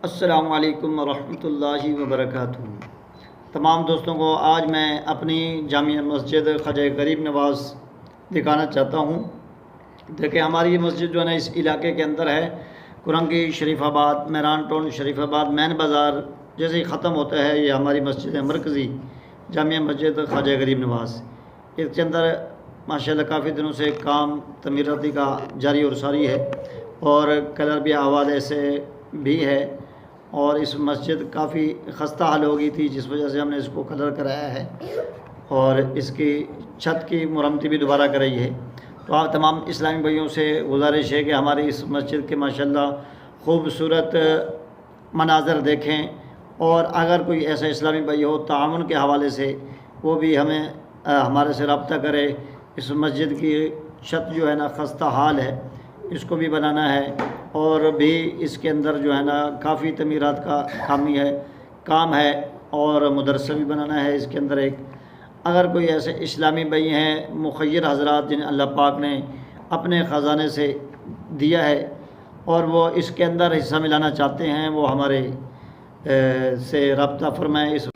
अस्सलामुअलैकुम वरहमतुल्लाहि वबरकातुहू। तमाम दोस्तों को आज मैं अपनी जामिया मस्जिद ख्वाजा गरीब नवाज़ दिखाना चाहता हूँ। देखिए, हमारी ये मस्जिद जो है ना इस इलाके के अंदर है। कुरंगी, शरीफाबाद, मेहरान टाउन, शरीफाबाद मेन बाज़ार जैसे ही ख़त्म होता है ये हमारी मस्जिद है मरकज़ी जामिया मस्जिद ख्वाजा गरीब नवाज़। इसके अंदर माशाल्लाह काफ़ी दिनों से काम तमीराती का जारी और सारी है और कलर भी हवाले से भी है। और इस मस्जिद काफ़ी ख़स्ता हाल हो गई थी, जिस वजह से हमने इसको कलर कराया है और इसकी छत की मुरम्मती भी दोबारा कराई है। तो आप तमाम इस्लामी भाइयों से गुजारिश है कि हमारी इस मस्जिद के माशाल्लाह ख़ूबसूरत मनाज़र देखें और अगर कोई ऐसा इस्लामी भाई हो ताउन के हवाले से वो भी हमें हमारे से रब्ता करे। इस मस्जिद की छत जो है ना ख़स्ता हाल है, इसको भी बनाना है और भी इसके अंदर जो है ना काफ़ी तमीरात का काम है और मदरसा भी बनाना है इसके अंदर एक। अगर कोई ऐसे इस्लामी भाई हैं मुखय्यर हज़रात जिन्हें अल्लाह पाक ने अपने ख़जाने से दिया है और वो इसके अंदर हिस्सा मिलाना चाहते हैं, वो हमारे से रब्ता फरमाएँ। इस